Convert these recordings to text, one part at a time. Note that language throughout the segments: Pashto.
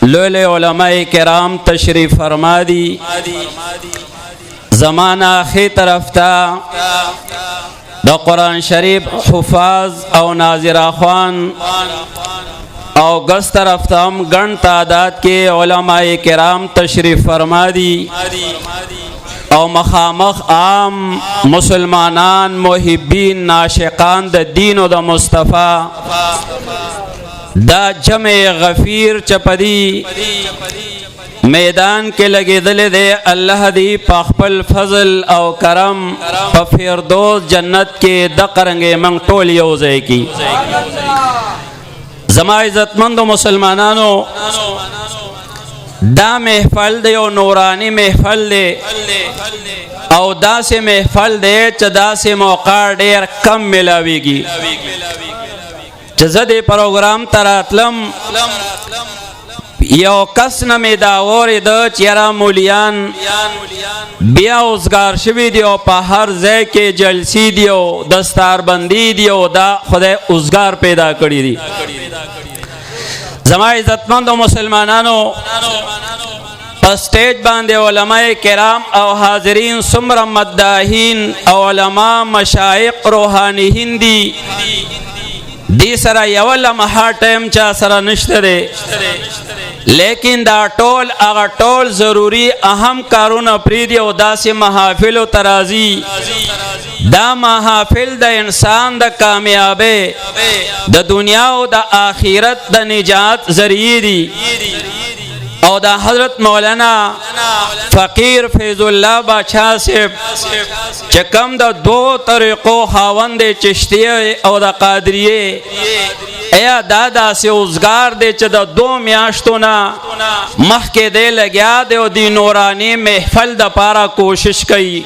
लोले उलमा किराम तशरीफ फरमा दी। ज़माना आखिर तरफ था द कुरान शरीफ हुफाज और नाजिरा ख़ान और गस तरफ था हम गण तादाद के उलमा किराम तशरीफ फरमा दी और मखामख आम मुसलमानान मुहिब्बीन नाशिकान द दीन व द मुस्तफ़ा दा जमे गफीर चपदी मैदान के लगे दले दे अल्लाह दी पाखपल फजल और करम फिरदौस जन्नत के दकरंगे मंग टोली ओज़े की। ज़मा इज़्ज़तमंद मुसलमानानो दा महफल दे और नूरानी महफल दे और दा से महफल दे चदा से मौका डेर कम मिलावेगी। जदे प्रोग्राम तरातलम यो कस न में दावर द चेरा मूलियान बिया उजगार शवी दियो पहाड़ जय के जलसी दियो दस्तार बंदी दियो दा खुदे उजगार पैदा करी दी। ज़मा इज़्ज़तमंद मुसलमानानो स्टेज बांधे उलमाए किराम और हाजरीन सुमर मद्दाहीन और उलमा मशाइख रूहानी हिंदी दी सरा यवल महा टाइम चा सरा नश्तरे लेकिन दा टोल अगर टोल ज़रूरी अहम कारून प्रीदी उदा से महाफिल तराजी दा महाफिल द इंसान द कामयाबे द दुनिया द आखिरत द निजात जरिए दी और दा हजरत मौलाना फ़कीर फैज़ुल्लाह बादशाह से चकम द दो तरीक़ों खावंद चिश्तिये और द कादरिये या दादा से उजगार दे च द दो म्याश्तों ना मह के दे लग्या दे और दी नूरानी महफल द पारा कोशिश कई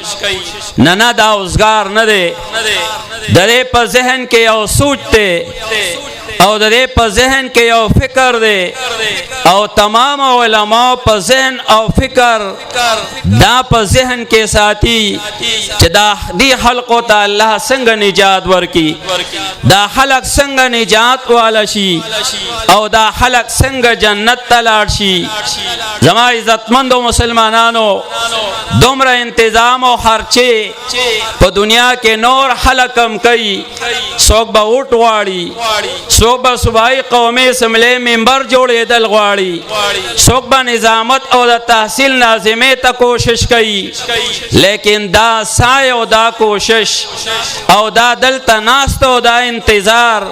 नना दा उजगार न दे दरे पर जहन के और सूझते और दरे पर जहन के और फिक्र दे और तमाम उलमा पर जहन और फिक्र दा पर जहन के साथी चदा दी हलको ता अल्लाह संग निजात वर्की दा हलक संग निजात वाला शी और दा हलक संग जन्नत तलाशी। ज़मा इज़्ज़तमंद मुसलमानानो दुमरा इंतजाम और खर्चे तो दुनिया के नौर हलकम कई सोक बऊट वाड़ी सोक ब सुबाई कौमे असम्बली मेंबर जोड़े दल वाड़ी सोक ब निजामत और तहसील नाजिमे तक कोशिश कई लेकिन दा साय और दा कोशिश और दा दल तनास्त और दा इंतजार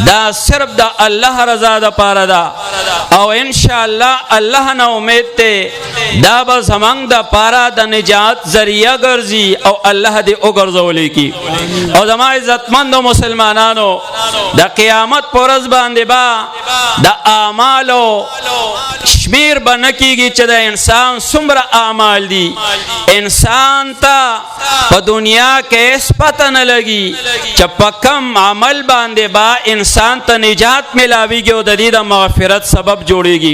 दा सिर्फ दा अल्लाह रजा दा पारा दा और इंशाअल्लाह अल्लाह ना उम्मीद ते दा बस हमंग दा पारा दा निजात जरिया गर्जी और अल्लाह दे उगरजोली की। और ज़मा इज़्ज़तमंद मुसलमानानो दा क़यामत परस बांधे बा दा आमालो शमीर बनकीगी चदा इंसान सुमर आमाल दी इंसान ता प दुनिया के पता न लगी चपकम अमल बांधे बा इंसान ता निजात मिलावीगी और ददीदा मग़फ़िरत सबब जोड़ेगी।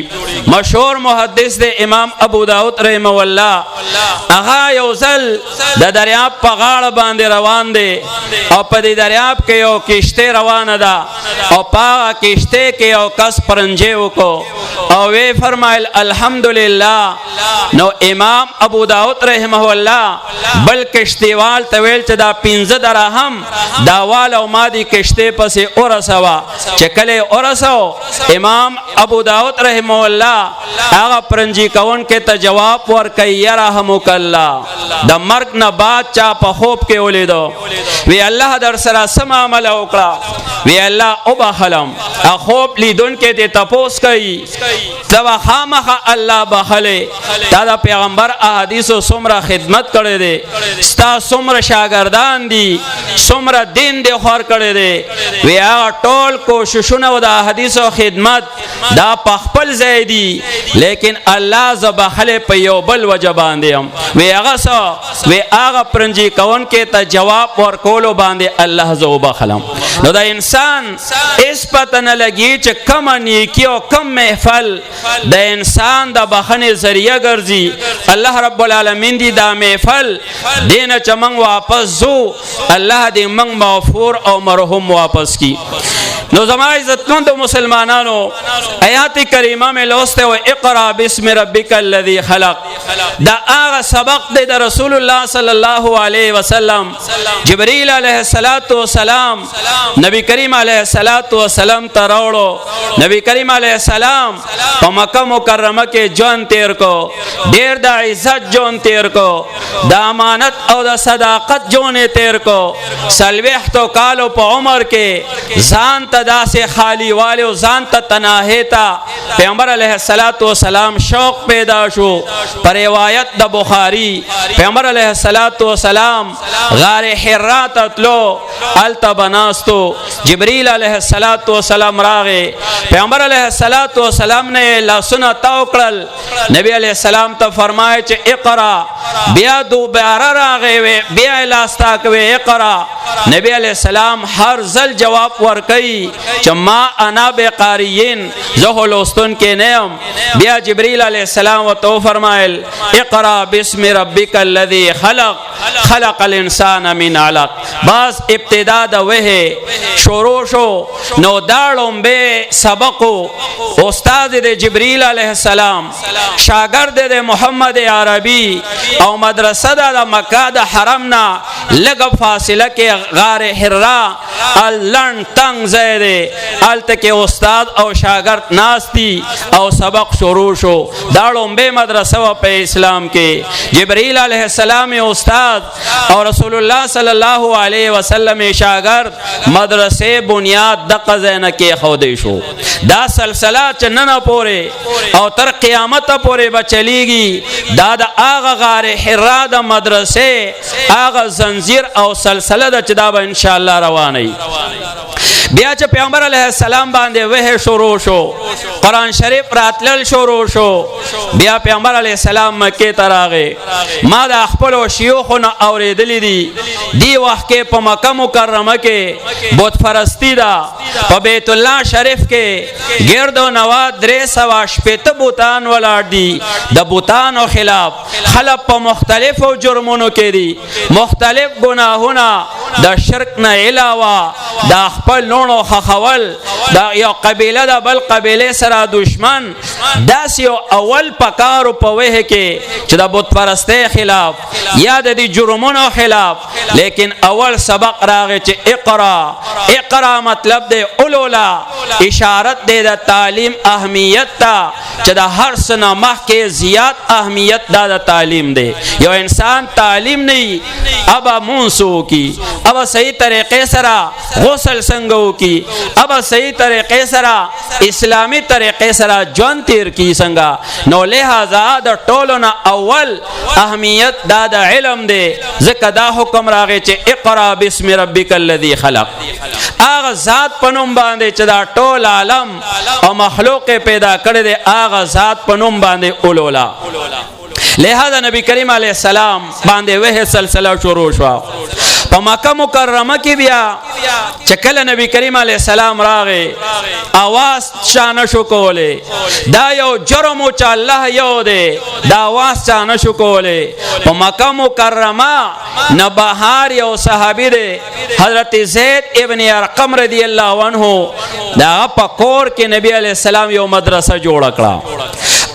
मशहूर मुहद्दिस दे इमाम अबू दाऊद रहमहुल्लाह आगा योजल द दरियाब पगाड़ बांधे रवान दे और पदी दरियाब के यो किश्ते रवान दा और पा किश्ते के यो कस परंजे को और वे फरमाइल अल्हम्दुलिल्लाह नो इमाम अबू दाऊद रहमहुल्लाह बल किश्तीवाल तवेल चदा पिंज दरहम दावाल और मादी किश्ते पसे औरसवा चकले औरसो इमाम अबू दाऊद रहमहुल्लाह आगा परंजी कौन के तजवाब वर कैयरा हमकल्ला द मर्ग न बात चा पखोब के ओले दो वे अल्लाह दर सरा समा अमल ओकड़ा वे अल्लाह उबा खलम अखोब लीदुन के दे तपोस कई तब खामख अल्लाह बखले दादा पैगंबर अहदीस सुमरा खिदमत करे दे स्ता सुमर शागर्दान दी सुमरा दिन दे खौर करे दे वे आ टोल कोशिशुन व दा हदीस व खिदमत दा पखपल जैदी लेकिन अल्लाह ज़बखले पयो बल वजबान दे हम वे आगा वे आगा परंजी कौन के ता जवाब और कोलो बांधे अल्लाह जो बखलम नो दा इंसान इस पता न लगी च कम नेकी और कम महफल द इंसान दा बखने जरिया गर्जी अल्लाह रब्बुल आलमीन दी दा महफल देना चमंग वापस जो अल्लाह दे मंग मगफूर और मरहुम वापस की। نو زما عزتمند مسلمانانو آیات کریمه میں لوستے ہو اقرا بسم ربک الذی خلق دا آغا سبق دے دا رسول اللہ صلی اللہ علیہ وسلم جبریل علیہ السلام نبی کریم علیہ السلام تروڑو نبی کریم علیہ السلام پا مکہ مکرمہ کے جون تیر کو دیر دا عزت جون تیر کو دا امانت او دا صداقت جون تیر کو سلویحتو کالو پا عمر کے زان تا دا سے خالی والے و زان تا تناہیتا پیغمبر علیہ السلام شوق پیدا شو پر روایت دا بخاری پیغمبر علیہ السلام غار حرات اتلو علتا بناستو جبریل علیہ السلام راغے پیغمبر علیہ السلام نے لسنا توکڑل نبی علیہ السلام تا فرمائے چے اقرا بیا دو بیارا راغے وے بیا لاستاکوے اقرا نبی علیہ السلام ہر زل جواب ورکی چے ما انا بے قاریین زہو لوستن کے نیم بیا جبریل علیہ السلام و تو فرمائل اقرا بسم ربک الذی خلق الانسان من علق باز ابتدا دا وہے شروع شو نو دارم بے سبقو استاد دے جبریل علیہ السلام شاگرد دے محمد عربی او مدرسہ دا مکہ دا حرمنا لگ فاصلہ کے غار حرا اللن تنگ زیدے ال تک استاد او شاگرد ناستی او سبق شروع شو دارم بے مدرسہ و پہ اسلام کے جبریل علیہ السلام استاد اور رسول اللہ صلی اللہ علیہ وسلم شاگرد مدرسے بنیاد دق زین کے خودے شو دا سلسلہ چنن پورے او تر قیامت پورے بچلی گی دا آغا غار حرا دا مدرسے آغا زنزیر او سلسلہ دا چدا با انشاءاللہ روانی بیا چا پیغمبر علیہ السلام باندے وہ شروع شو قرآن شریف راتلل شروع شو بیا پیغمبر علیہ السلام مکی تراغے ما دا اخپل و شیوخونا اوریدلی دی وقت کے پا مکہ مکرمہ کے بت فرستی دا پا بیت اللہ شریف کے گرد و نواد درے سواش پیت بوتان والار دی دا بوتان و خلاف خلق پا مختلف و جرمونو کے دی مختلف گناہونا دا شرک نا علاوہ دا اخپل نونو خخول دا یو قبیلہ دا بل قبیلے سرا دشمن دا سیو اول پکارو پوہ کے چھ دا بت پرستے خلاف یا دا دی جرمونو خلاف لیکن اول سبق راغے چھ اقرا مطلب دے اولولا اشارت دے دا تعلیم اہمیت تا چھ دا ہر سنہ مح کے زیاد اہمیت دا تعلیم دے یو انسان تعلیم نہیں ابا منسو کی ابا صحیح طریقے سرا غسل سنگو کی ابا صحیح طریقے سرا اسلامی طریقے سرا جون تیر کی سنگا نو لہذا دا ٹولونا اول اہمیت دا دا علم دے ذکر دا حکم راغے چے اقرا بسم ربک الذی خلق آغا ذات پنم باندے چے دا ٹول عالم اور مخلوق پیدا کردے آغا ذات پنم باندے اولولا لہذا نبی کریم علیہ السلام باندے وہ سلسلہ شروع شوا پا مکہ مکرمہ کی بیا چکل نبی کریم علیہ السلام راغے آواز چانشو کولے دا یو جرمو چا اللہ یو دے دا آواز چانشو کولے پا مکہ مکرمہ نبہار یو صحابی دے حضرت زید ابن ارقم رضی اللہ عنہ دا پا کور کے نبی علیہ السلام یو مدرسہ جوڑکڑا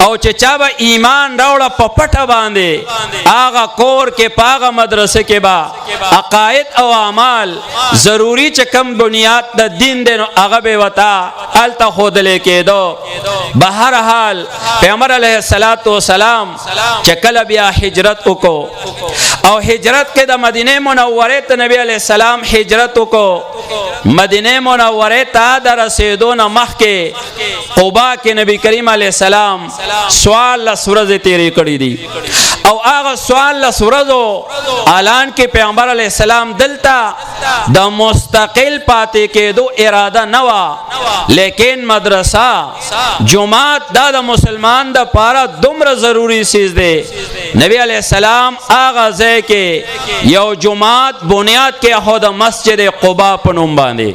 او چچا با ایمان راوڑا پپٹا باندے آغا کور کے پاغا مدرسے کے با عقائد او اعمال ضروری چکم بنیاد دا دین دینو آغا بے وطا آلتا خود لے کے دو بہرحال پیغمبر علیہ السلام چکل بیا حجرت کو او حجرت کے دا مدینہ منورے تا نبی علیہ السلام حجرت کو مدینہ منورے تا دا رسیدون مخ کے قبا کے نبی کریم علیہ السلام سوال لسورز تیری کری دی او آغا سوال لسورزو اعلان کے پیغمبر علیہ السلام دلتا دا مستقل پاتے کے دو ارادہ نوا لیکن مدرسہ جماعت دا مسلمان دا پارا دمر ضروری چیز دے نبی علیہ السلام آغا زے کے یو جماعت بنیاد کے خود مسجد قبا پنم باندے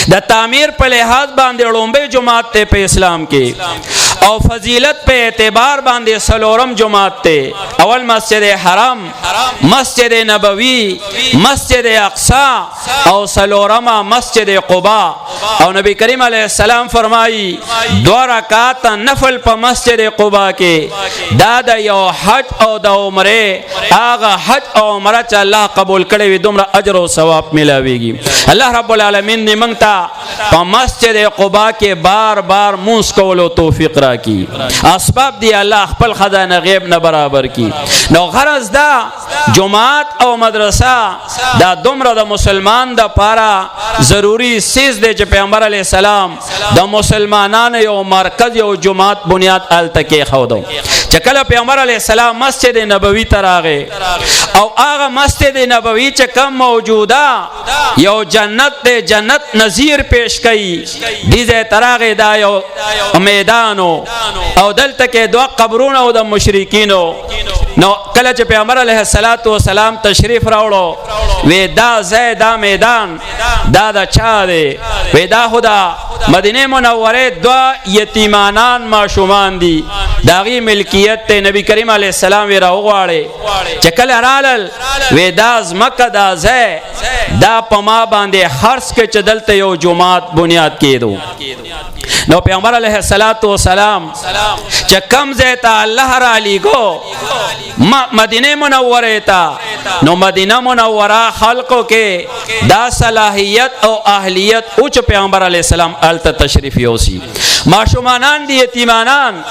دا تعمیر پہ لحاظ باندے اڑومبے جماعت تے پہ اسلام کے او فضیلت په اعتبار باندې سلورم جمعات ته اول مسجد حرام، مسجد نبوی، مسجد اقصا او سلورم مسجد قباء. او نبی کریم علیہ السلام فرمائی 2 رکعات نفل په مسجد قباء کې دا د یو حج او د عمره هغه حج او عمره چې الله قبول کړي وي دومره اجر او ثواب ملاويږي. الله رب العالمین دې موږ ته په مسجد قباء کې بار بار مونږ کولو توفیق راکړي، اسباب دی الله خپل خزانه غیب نه برابر کی. نو غرض دا جماعت او مدرسه دا دومره د مسلمان د پاره ضروری سیز دی چې پیغمبر علی السلام د مسلمانانو یو مرکز یو جماعت بنیاد آلته کې خودو. چې کله پیغمبر علی السلام مسجد نبوی ته راغی او هغه مسجد نبوی چې کم موجوده یو جنت دی، جنت نظیر پیش کړي دیزه تراغه دا یو میدانو او دلته کې دوه قبرونه او د مشرکینو. نو کله چې پیغمبر علیه السلام تشریف راوړو وی دا زیدا میدان دا د چا دی؟ وی دا خدا مدینه منوره دو یتیمانان ماشومان دي داغي ملکیت ته نبی کریم علیه السلام وی راوغواړي. چې کله رالل وی دا زمکه دا زه دا پما باندې خرڅ کې چې دلته یو جماعت بنیاد کېدو. نو پیغمبر علیہ السلام چې کم زیتا الله را لیگو مدینه منوره تا، نو مدینه منوره خلقو کې دا صلاحیت او اهلیت او چې پیغمبر علیہ السلام آلته تشریف یوسی. معشومانان دی یتیمانان،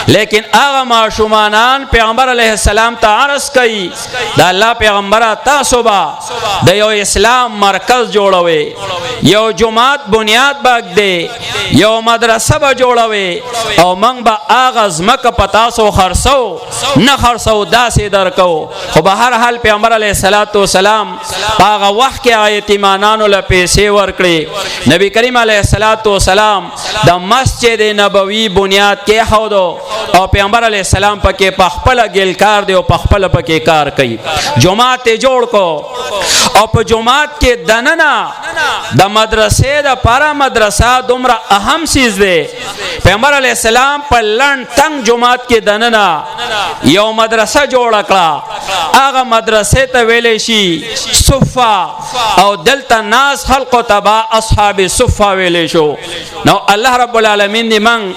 لیکن هغه معشومانان پیغمبر علیہ السلام ته عرض کړي دا الله پیغمبره تاسو با د یو اسلام مرکز جوړوي، یو جماعت بنیاد باغ دی، یو مدرسه به جوړوي او موږ به اغاز مکه پتاسو خرڅو نه خرڅو داسې درکو. خو به هر حال پیغمبر علیه السلام هغه وخت کې یتیمانانو له پیسې ورکړي. نبی کریم علیه السلام د مسجد نبوی بنیاد کې خودو او پیغمبر علیه السلام پکې پخپل ګلکار دی او پخپل پکې کار کوي. جماعت جوړ کو او په جماعت کې دننه د مدرسې د پارا مدرسه دومره اهم چیز دی. پیغمبر علیہ السلام په لړن تنگ جماعت کې دننه یو مدرسه جوړ کړه، هغه مدرسې ته ویلې شي صفه او دلته ناس خلق تبا اصحاب صفه ویلې شو. نو الله رب العالمین دې من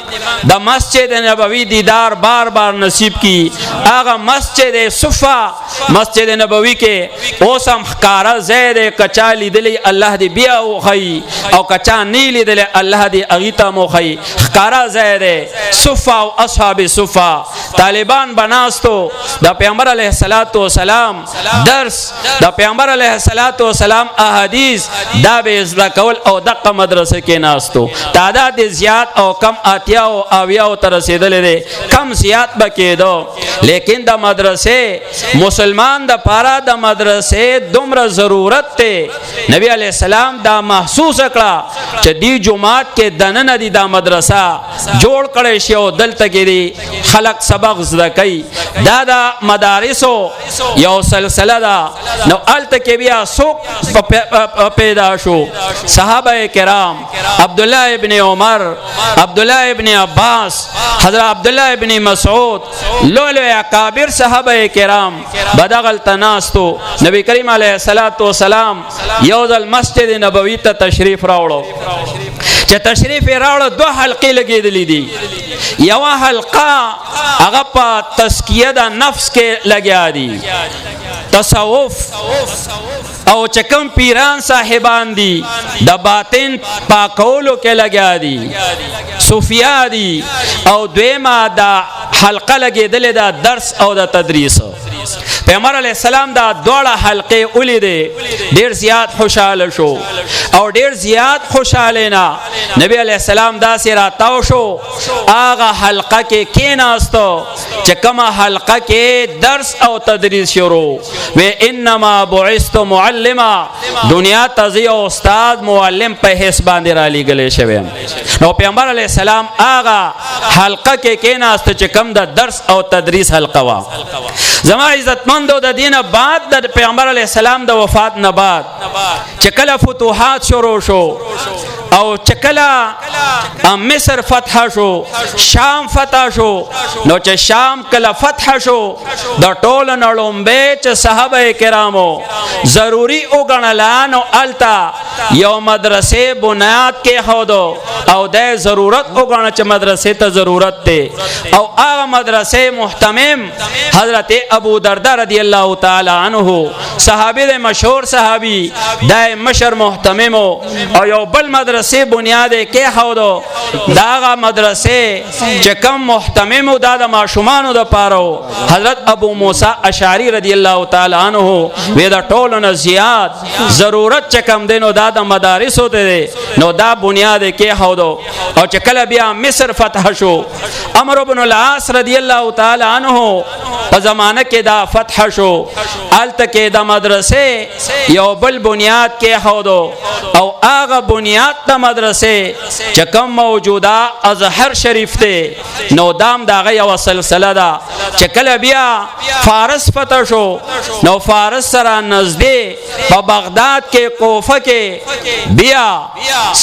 د مسجد نبوی دیدار بار بار نصیب کی. هغه مسجد صفه مسجد نبوی کې اوس هم ښکارا زید کچا لیدلې الله دې بیا وخی او کچا نه لیدلې الله دې اغیتا موخی. ښکارا زید صفه او اصحاب صفه طالبان بناستو د پیغمبر علیه السلام درس د پیغمبر علیه السلام احادیث دا به زده کول او دغه مدرسه کې ناستو. تعداد زیات او کم اتیا او اویا تر رسیدلې دي، کم زیات بکیدو، لیکن د مدرسه مسلمان د پاره د مدرسه دومره ضرورت ته نبی علیہ السلام دا محسوس کړه چې دی جمعات کې دننه دی دا مدرسه جوړ کړي شی او دلته کې دی خلق سبق زده کوي. دا د مدارسو یو سلسله ده. نو الته کې بیا څوک پیدا شو؟ صحابه کرام عبد الله ابن عمر، عبد الله ابن عباس، حضرت عبد الله ابن مسعود، لولو اکابر صحابه کرام بدغل تناستو. نبی کریم علیه السلام یو ځل مسجد نبوی ته تشریف راوړو. چې تشریف راوړو دو حلقې لګېدلې دي. یو حلقه هغه په تزکیه د نفس کې لګیا دي، تصوف او چکم پیران صاحبان دي د باطن پاکولو کې لګیا دي، صوفیا دي. او دویمه د حلقه لګېدلې د درس او د تدریس. پیغمبر علیہ السلام دا دوړه حلقې ولیدې ډیر زیات خوشاله شو او ډیر زیات خوشاله نه نبی علیہ السلام دا سره تاو شو هغه حلقه کې کېناستو چې کومه حلقه کې درس او تدریس شروع و انما بعثت معلما دنیا تزي او استاد معلم په حساب باندې را لېږل شوی. نو پیغمبر علیہ السلام هغه حلقه کې کېناست چې کوم د درس او تدریس حلقه وا. زما عزتمندو د دینه بعد د پیغمبر علی السلام د وفات نه بعد چې کله فتوحات شروع شو او چې کله مصر فتح شو شام فتح شو نو چې شام کله فتح شو د ټول نړومبه چې صحابه کرامو ضروری وګڼل نو التا یو مدرسې بنیاد کې هودو او د ضرورت وګڼل چې مدرسې ته ضرورت ته او هغه مدرسې محتمم حضرت ابو درداء رضی الله تعالی عنہ صحابی د مشهور صحابی د مشر محتمم او یو بل مدرسې بنیاد کې هودو داغه مدرسې چې کم محتمم او د ماشومانو د پاره حضرت ابو موسی اشعری رضی الله تعالی عنہ وې دا ټول نه زیات ضرورت چې کم دینو د مدارس ہوتے نو دا بنیاد کې هودو او چې کله بیا مصر فتح شو عمرو بن العاص رضی الله تعالی عنہ په زمانه کې دا فتح شو الته کې د مدرسې یو بل بنیاد کې هودو او هغه بنیاد د مدرسې چې کوم موجوده ازهر شریف ته نو دام دغه یو سلسله ده چې کله بیا فارس فتح شو نو فارس سره نږدې په بغداد کې کوفه کې بیا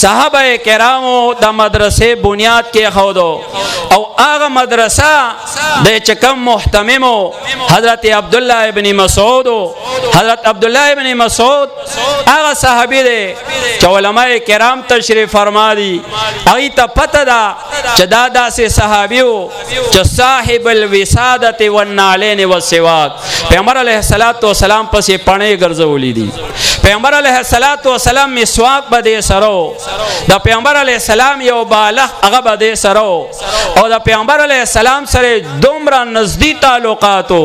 صحابه کرامو د مدرسې بنیاد کې هودو او هغه مدرسه د چکم محتممو حضرت عبد الله ابن مسعود حضرت عبد الله ابن مسعود هغه صحابي دي چې علماء کرام تشریف فرما دي هغه ته پته ده چې دا داسې صحابيو چې صاحب الوسادة والنعلين والسواك پیغمبر علیه الصلاۃ والسلام پسې پڼې ګرځولې دي پیغمبر علیه الصلاۃ والسلام مسواک بده سره د پیغمبر علیه السلام یو بالغ هغه بده سره او د پیغمبر علیه السلام سره دومره نزدې تعلقاتو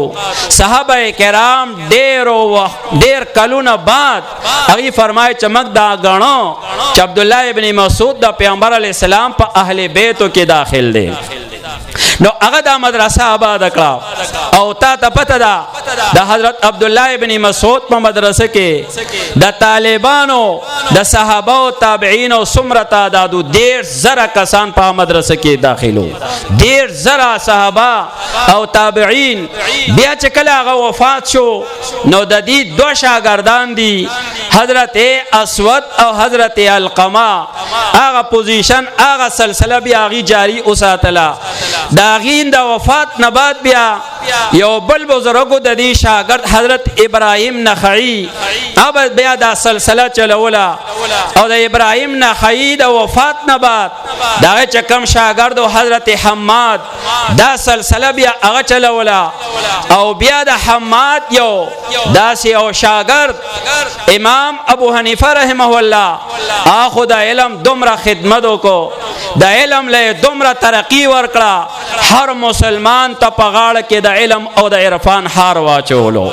صحابه کرام ډېر کلونه بعد هغه فرمایي چې مګ دا غنو چې عبد الله ابن مسعود د پیغمبر علیه السلام په اهل بیتو کې داخل دي نو هغه د مدرسه آباد کړه او تا ته پته ده د حضرت عبد الله ابن مسعود په مدرسه کې د طالبانو د صحابه او تابعین او څومره تعداد 1.5 کسان په مدرسه کې داخلو 1.5 صحابه او تابعین بیا چې کله هغه وفات شو نو د دې دوه شاګردان دي حضرت اسود او حضرت علقمه هغه پوزیشن هغه سلسله بیا غي جاری اوساتله دا غین د وفات نه بعد بیا یو بل بزرګو د دې شاګرد حضرت ابراهیم نخعی اب بیا دا سلسله چلولا او د ابراهیم نخعی د وفات نه بعد دا چکم شاګرد حضرت حماد دا سلسله بیا هغه چلولا او بیا د حماد یو داسې او شاګرد امام ابو حنیفه رحمه الله اخو د علم دومره خدمت وکړو د علم له دومره ترقی ورکړه هر مسلمان ته په غاړه کې د علم او د عرفان هار واچولو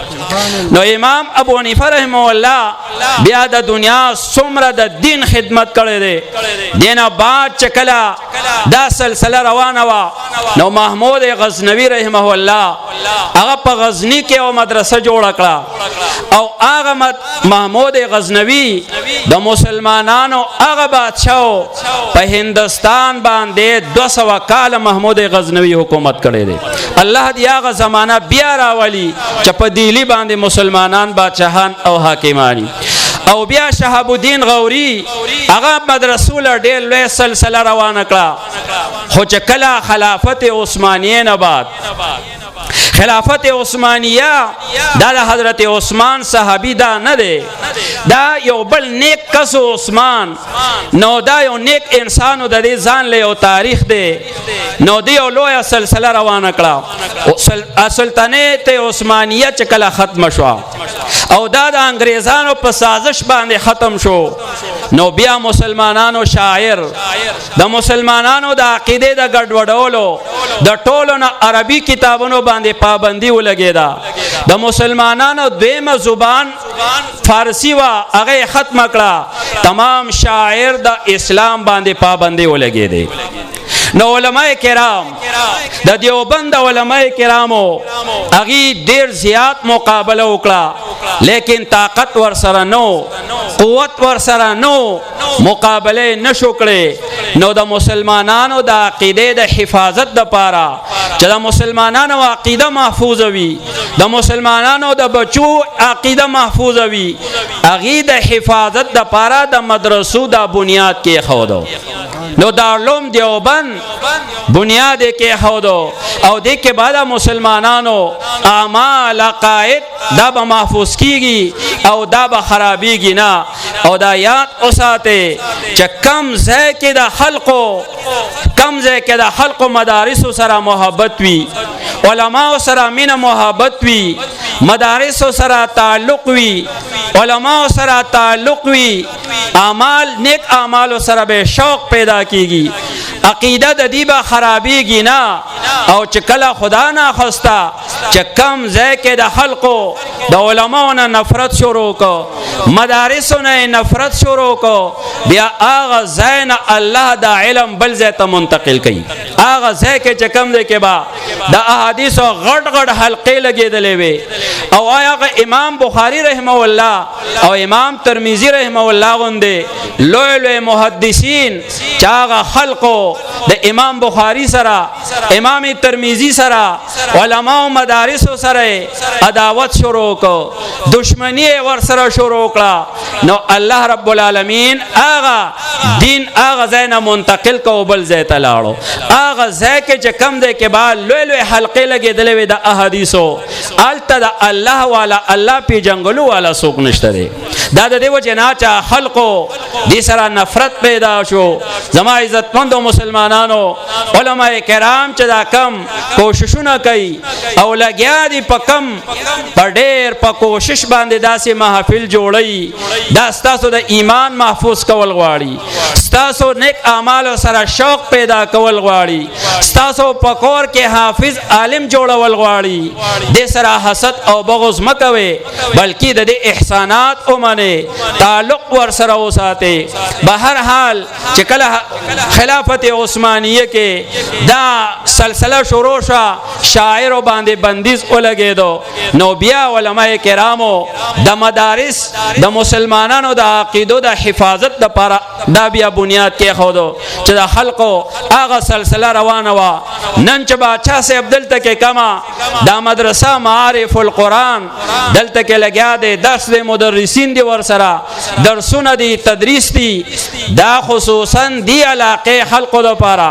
نو امام ابو حنیفه رحمه الله بیا د دنیا څومره د دین خدمت کړی دی دینه بعد چکلا دا سلسله روانه وا نو محمود غزنوی رحمه الله هغه په غزنی کې او مدرسه جوړ کړه او هغه محمود غزنوی د مسلمانانو هغه بادشاہ په هندستان باندې 200 کال محمود غزنوی حکومت کړی دی الله دې هغه زمانہ بیا راولي چې په دلی باندې مسلمانان بادشاہان او حاکمانی او بیا شهاب الدین غوری هغه مدرسو له ډېر لوی سلسله روانه کړه خو چې کله خلافت عثمانیه نه بعد خلافت عثمانیه دا حضرت عثمان صحابی دا نه دی دا یو بل نیک کس عثمان نو دا یو نیک انسانو د دې ځان له یو تاریخ دی نو دی یو لوی سلسله روانه کړه سلطنت عثمانیه چې کله ختم شو او دا د انګریزانو په سازش باندې ختم شو نو بیا مسلمانانو شاعر د مسلمانانو د عقیده د ګډوډولو د ټولو نه عربي کتابونو باندې پابندي ولګیدا د مسلمانانو دیمه زبان فارسی وا هغه ختم کړه تمام شاعر د اسلام باندې پابندي ولګیدي نو علماء کرام د دیوبند علماء کرامو هغه ډیر زیات مقابله وکړه لیکن طاقت ور سره نو قوت ور سره نو مقابله نشو کړي نو د مسلمانانو د عقیده د حفاظت د پاره چې د مسلمانانو عقیده محفوظ وي د مسلمانانو د بچو عقیده محفوظ وي هغه د حفاظت د پاره د مدرسو د بنیاد کې خودو نو دارالعلوم دیوبند بنیاد کې خودو او د کې بعد مسلمانانو اعمال عقاید دا به محفوظ کیږي او دا به خرابېږي نه او دا یاد اوساته چې کم ځای کې د خلقو مدارس سره محبت وي علماء سره مینه محبت وي مدارس سره تعلق وي علماء سره تعلق وي اعمال نیک اعمال سره به شوق پیدا کیږي عقیده د دې به خرابېږي نه او چې کله خدا نه خواستا چې کم ځای کې د خلقو د علماء نه نفرت شروع کو مدارس نه نفرت شروع کو بیا هغه ځای نه الله د علم بل ځای ته منتقل کوي هغه ځای کې چې کم دی کې با د احادیث غټ حلقې لګېدلې وي او هغه امام بخاری رحمه الله او امام ترمذی رحمه الله غوندې لوی محدثین چې هغه خلقو د امام بخاری سره امام ترمذی سره علماء مدارس سره عداوت شروع کو دشمنی ور سره شروع کړه نو الله رب العالمین هغه دین هغه ځای نه منتقل کو بل ځای ته لاړو هغه ځای کې چې کم دی کې با لوی حلقې لګېدلې وي د احادیثو الته د الله والا الله پی جنگلو والا څوک نشته دی دا د دې وجه نه چې خلقو دې سره نفرت پیدا شو زما عزتمند مسلمانانو علماء کرام چې دا کم کوششونه کوي او لګیا دي په کم په ډېر په کوشش باندې داسې محافل جوړي دا ستاسو د ایمان محفوظ کول غواړي ستاسو نیک اعمال سره شوق پیدا کول غواړي ستاسو په کور کې حافظ عالم جوړول غواړي دې سره حسد او بغض مکوي بلکې د دې احسانات اومنه تعلق ور سره وساته بهر حال چې کله خلافت عثمانیه کې دا سلسله شروع شو شاعر باندې بندیز ولګېدو نو بیا علماء کرامو د مدارس د مسلمانانو د عقیدو د حفاظت لپاره دا بیا بنیاد کې خودو چې د خلقو هغه سلسله روانه وا نن چې باچا صاحب دلته کې کما دا مدرسه معارف القرآن دلته کې لګیا دي درس د مدرسین دی ور سره درسونه دي تدریس دي دا خصوصا دی علاقه خلقو لپاره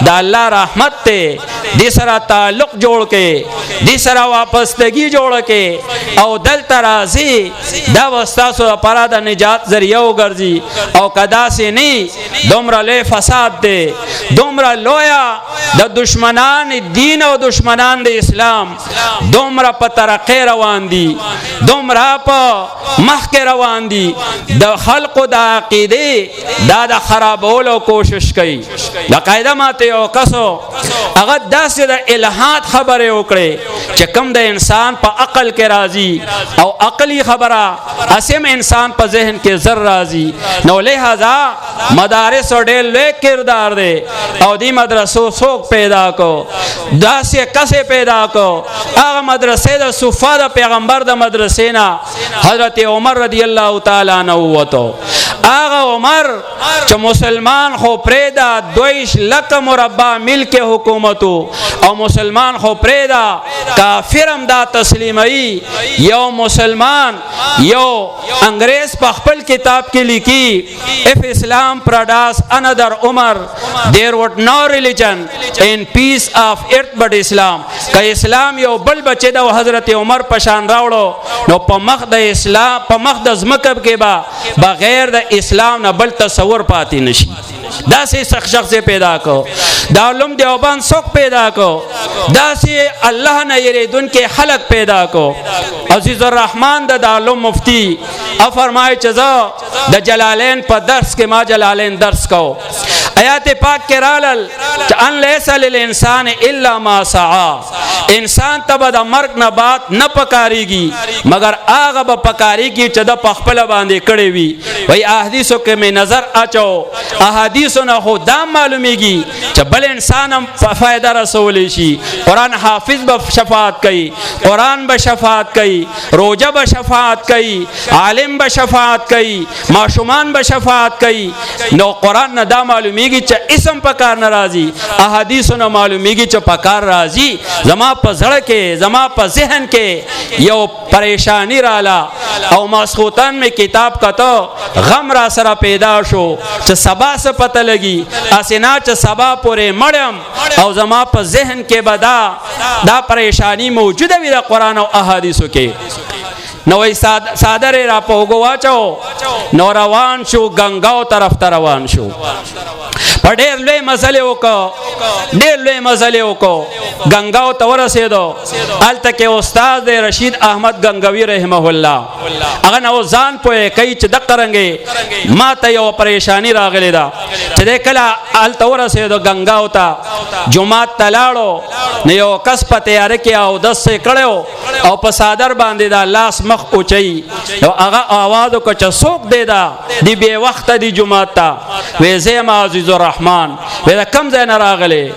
دا الله رحمت ته دې سره تعلق جوړ کې دې سره واپسګي جوړ کې او دلته راځي دا وستاسو لپاره د نجات ذریعہ وګرځي او کدا سي نه دومره له فساد دي دومره لویا د دشمنان دین او دشمنان د اسلام دومره په ترقې روان دي دومره په مخ کې روان دي د خلقو د عقیده دا د خرابولو کوشش کوي د قاعده ماته یو کسو هغه داسې د الہات خبره وکړي چې کوم د انسان په عقل کې راځي او عقلی خبره اسیم انسان په ذهن کې زر راځي نو لہذا مدارس ډېر لوی کردار دی او دی مدرسو څوک پیدا کو داسې کسه پیدا کو هغه مدرسې د صفا د پیغمبر د مدرسې نه حضرت عمر رضی الله تعالی عنہ وته هغه عمر چې مسلمان خو پرېدا 2 لک مربع ملک حکومتو او مسلمان خو پرېدا کافرم دا تسلیمي یو مسلمان یو انګريز په خپل کتاب کې لیکي if Islam produce another Umar there would no religion in peace of earth but Islam که اسلام یو بل بچی دا حضرت عمر پشان راوړو نو په مخ د اسلام په مخ د زمکب کې با بغیر د اسلام نه بل تصور پاتې نشي دا سه شخص پیدا کو دا علم دیوبند څوک پیدا کو دا سه الله نه یریدون کې خلق پیدا کو عزیز الرحمن د علم مفتی ا فرمای چې د جلالین په درس کې ما جلالین درس کو آیات پاک کې رالل چې ان لیس للانسان الا ما سعى انسان ته د مرګ نه بعد نه پکاريږي مگر هغه به پکاريږي چې د پخپل باندې کړي وي وای احادیثو کې مې نظر اچو احادیث احادیثو نه خو دا معلومیږي چې بل انسان هم فائدہ رسولی شي. قرآن حافظ به شفاعت کوي، قرآن به شفاعت کوي، روزه به شفاعت کوي، عالم به شفاعت کوي، ماشومان به شفاعت کوي. نو قرآن نه دا معلومیږي چې اسم په کار ناراضي، احادیثو نه معلومیږي چې په کار راضي. زما په زړه کې، زما په ذهن کې یو پریشانی رااله او ماسخوتن می کتاب کته غم را سره پیدا شو چې سبا څه پته لګي، اسینا چې سبا پورې مړم او زما په ذهن کې بدا دا پریشانی موجوده وي د قرآن او احادیثو کې. نو صادره را په وګو واچو، نو روان شو گنگاو طرف ته روان شو. په ډېر لوی مسلې وکړو، ډېر لوی مسلې وکړو، گنگاو ته ورسېدو. هلته کې استاد رشید احمد گنگوی رحمه الله هغه نو ځان پوهې کوي چې دقه رنګې ما ته یو پریشانی راغلی ده چې دی کله هلته ورسېدو گنگاو ته جومات ته لاړو. نو یو کس په تیاره کې اودس یې کړی او په څادر باندې دا لاس مخ اوچوي. نو هغه آواز وکړه چې څوک دی دا دی بې وخته دی جومات ته؟ وی زه یم عزیز الرحمن. وی دا کم ځای نه راغلی؟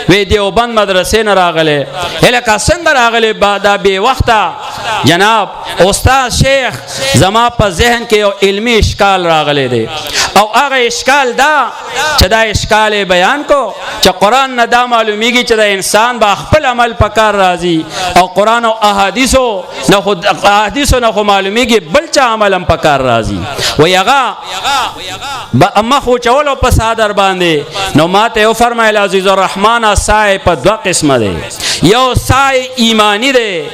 وی دیوبند مدرسې نه راغلی. هلکه څنګه راغلی دا بې وخته؟ جناب استاد شیخ زما په ذهن کې یو علمی اشکال راغلی دی او هغه اشکال دا چې دا اشکال بیان کو چې قرآن نه دا معلومیږي چې د انسان با خپل عمل په کار راځي او قرآن او احادیثو نه خود احادیثو نه خو معلومیږي بل چا عمل هم په کار راځي. وی هغه اما خو چولو په صادر باندې. نو ماته یو فرمایل عزیز الرحمن سای په دوه قسمه دی، یو سای ایمانی دی،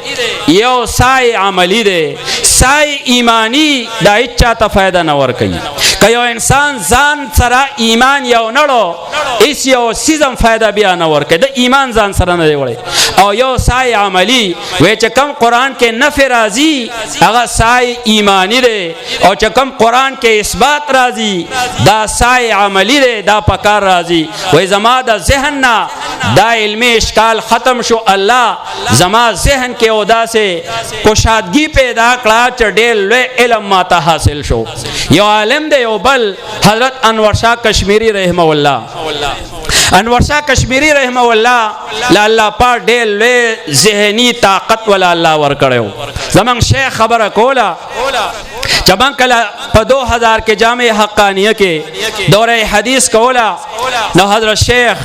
یو سای عملی دی. سای ایمانی دا هیڅ چاته فائدہ نه ورکوي. که یو انسان ځان سره ایمان یو نړو هیڅ یو سیزم فائدہ بیا نه ورکوي، د ایمان ځان سره نه دی وړی. او یو سای عملی وی چې کم قرآن کې نفع راځي هغه سای ایمانی دی، او چې کم قرآن کې اثبات راځي دا سای عملی دی، دا پکار راځي. وی زما د ذهن نه دا علمی اشکال ختم شو. الله زما ذهن کې او داسې کشادگی پیدا کړه چې ډېر لوی علم ماته حاصل شو. یو عالم دی یو بل حضرت انور شاه کشمیری رحمه الله. انور شاه کشمیری رحمه الله الله پاک ډېر لوی ذهنی طاقت ولا الله ورکړو. زمونږ شیخ خبره کوله چې من کله په 2000 کې جامع حقانیه کې دوره حدیث کوله. نو حضرت شیخ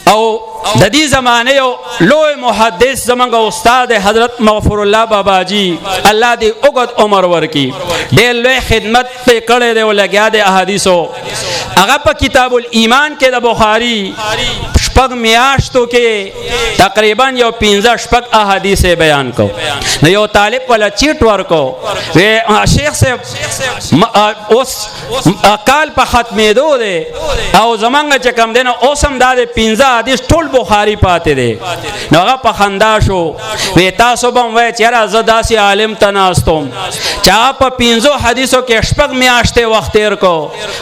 او د دې زمانه یو لوی محدث زمونږ استاد حضرت مغفور الله بابا جی الله دې اوږد عمر ورکي، ډېر لوی خدمت په کړې دی او لګیا دی احادیثو. هغه په کتاب الایمان کې د بخاری شپږ میاشتو کې تقریبا یو 15 احادیث بیان کو. نو یو طالب ولا چیټ ورکو وی شیخ صاحب اوس کال په ختمېدو دی او زمونږ چې کم دی نو اوس هم دا د 15 حدیث ټول بخاری پاتې دی. نو هغه په خندا شو وی تاسو به وای چې یاره زه داسې عالم ته ناستم چې هغه په 15 حدیثو کې شپږ میاشتې وخت تیر کو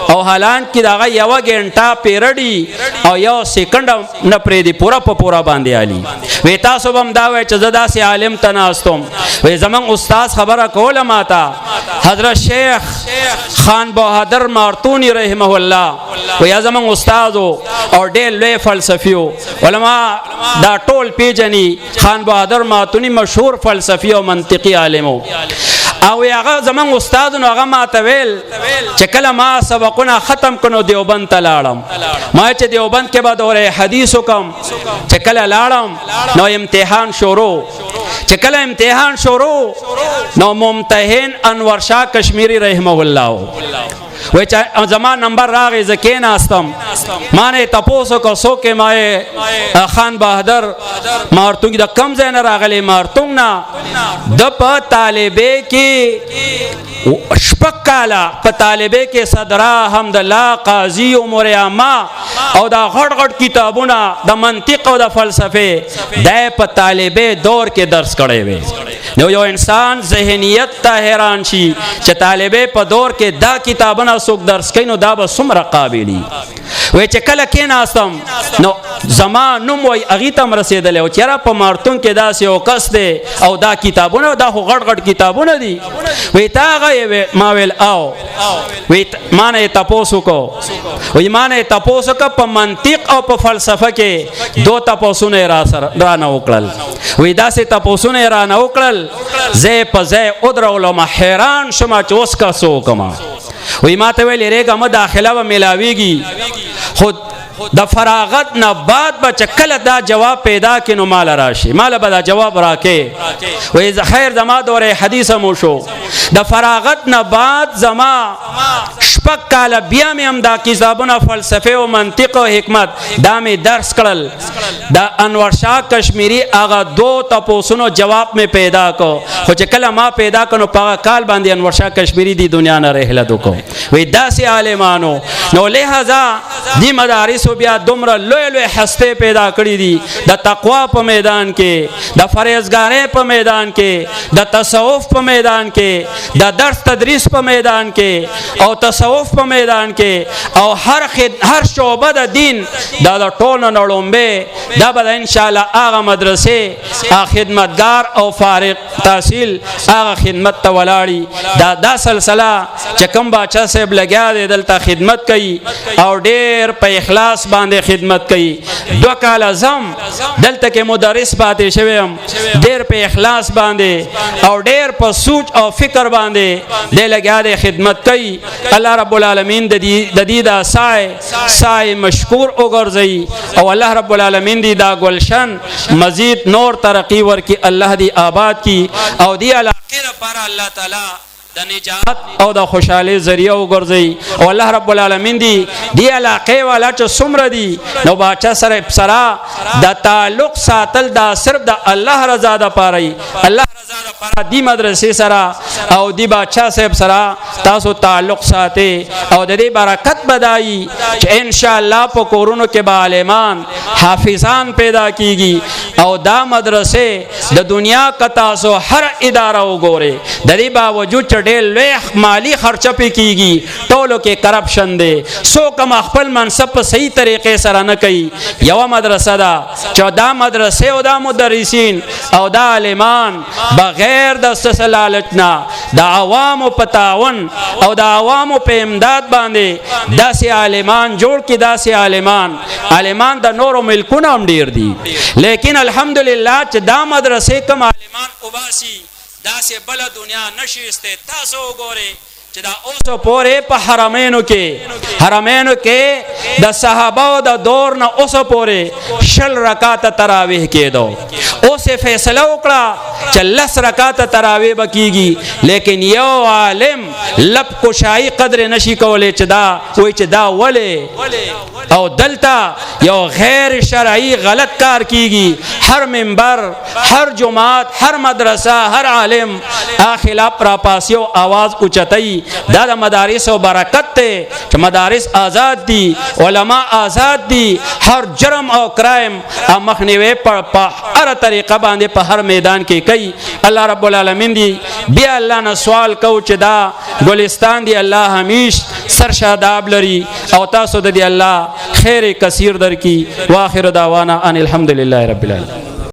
او حالانکې د هغه یوه ګنټه پیرډي او یو سیکنډ نه پرېږدي پوره په پوره باندې علي. وی تاسو به هم دا وای چې زه داسې عالم ته ناستم. وی زمونږ استاد خبره کوله ماته حضرت شیخ خان بهادر مارتونی رحمه الله وی زمونږ استادو او ډېر لوی فلسفیو علما دا ټول پیژني. خان بهادر مارتونی مشهور فلسفي او منطقي عالمو او هغه زمونږ استاد نو هغه ماته ویل چې کله ما سبقونه ختم کړو دیوبند ته لاړم. ما چې دیوبند کې به دوره حدیث وکم چې کله لاړم نو امتحان شروع. چې کله امتحان شروع نو ممتحن انور شاه کشمیری رحمه الله وی چې زما نمبر راغی زه کېناستم. ما نه تپوس وکړو څوک یې؟ ما خان بهادر مارتونګ د کم ځای نه راغلی؟ مارتونګ نه. د په طالبې کې شپږ کاله په طالبې کې صدرا حمدالله قاضي عمر عامه او دا غټ غټ کتابونه د منطق او د فلسفه د په طالبې دور کې درس کړی وی. نو یو انسان ذهنیت ته حیران شي چې طالبې په دور کې دا کتابونه څوک درس کوي نو دا به څومره قابلی. وای چې کله کېناستم نو زما نوم وای هغې ته م رسېدلی او چېرې په مارتون کې داسې یو کس دی او دا کتابونه دا خو غټ غټ کتابونه دي وای تا هغه ما ویل او وای ما نه یې تپوس وکړو وای ما نه یې تپوس وکړه په منطق او په فلسفه کې دو تپوسونه یې رانه وکړل وای داسې تپوسونه یې رانه وکړل ځای په ځای ودرولم حیران شوم چې اوس که څه وکړم وای ما ته ویل ریګه مه داخله به میلاویږي خو د فراغت نه بعد به چې کله دا جواب پیدا کړي نو مال راشي مال به دا جواب راکې وای خیر زما دوره حدیث مو شو د فراغت نه بعد زما شپږ کاله بیا مې هم دا کتابونه فلسفه او منطق او حکمت دا مې درس کړل د انور شاه کشمیری هغه دو تپوسونو جواب مې پیدا کو خو چې کله ما پیدا کړو په هغه کال باندې انور شاه کشمیری دی دنیا نه رحلت وکړو وای داسې عالمانو نو لہذا دی مدارس بیا دومره لوی لوی هسته پیدا کړی دي د تقوا په میدان کې د فرهیزګارۍ په میدان کې د تصوف په میدان کې د درس تدریس په میدان کې او تصوف په میدان کې او هر شعبه د دین دا د ټولو نه لومبې دا به ان شاء الله هغه مدرسې خدمتګار او فارغ تحصیل هغه خدمت ته ولاړي دا سلسله چې کوم باچا صاحب لګیا دی دلته خدمت کوي او ډېر په اخلاص باندې خدمت کوي 2 کال زم دلته کې مدرس پاتې شوم ډېر په اخلاص باندې او ډېر په سوچ او فکر باندې دې لګیا دی خدمت کوي الله رب العالمین د دې دا سای مشکور وګرځي او الله رب العالمین دې دا گلشن مزید نور ترقی ورکی الله دې آباد کی او دې علاقه لپاره الله تعالی د نجات او د خوشحالي ذریعہ وګرځي او الله رب العالمین دی علاقه والا چې څومره دي نو باچا سره ابصرا د تعلق ساتل دا صرف د الله رضا ده پاره الله رضا ده پاره دی مدرسې سره او دی باچا صاحب سره تاسو تعلق ساتي او د دې برکت بدایي چې ان شاء الله په کورونو کې به عالمان حافظان پیدا کیږي او دا مدرسې د دنیا کا تاسو هر اداره وګوري د دې باوجود ډېر لوی مالی خرچه پې کیږي ټولو کې کرپشن دی څوک هم خپل منصب په صحیح طریقې سره نه کوي یوه مدرسه ده چې دا مدرسې او دا مدرسین او دا عالمان بغیر د څه لالچ نه د عوامو په تعاون او د عوامو په امداد باندې داسې عالمان جوړ کړي داسې عالمان د نورو ملکونو هم ډېر دي لیکن الحمدلله چې دا مدرسې کوم عالمان وباسي داسې بل دنیا نشي استه تاسو وګورئ چې دا اوس پورې په حرمینو کې د صحابه او د دور نه اوس پورې 10 رکعات تراویح کېدو اوس فیصله وکړه چې 10 رکعات تراویح بکیږي لیکن یو عالم لب کوشای قدر نشي کولای چې دا وای چې دا ولې او دلته یو غیر شرعي غلط کار کیږي هر منبر هر جماعت هر مدرسه هر عالم خلاف را پاسیو आवाज اوچتای دا د مدارس او برکت ته چې مدارس آزاد دي علما آزاد دي هر جرم او کرایم مخنیوي په هر طریقه باندې په هر میدان کې کوي الله رب العالمین دی بیا الله نه سوال کو چې دا ګلستان دی الله همیش سرشاداب لري او تاسو د دی الله خیر کثیر درکې واخر دعوانا ان الحمدلله رب العالمین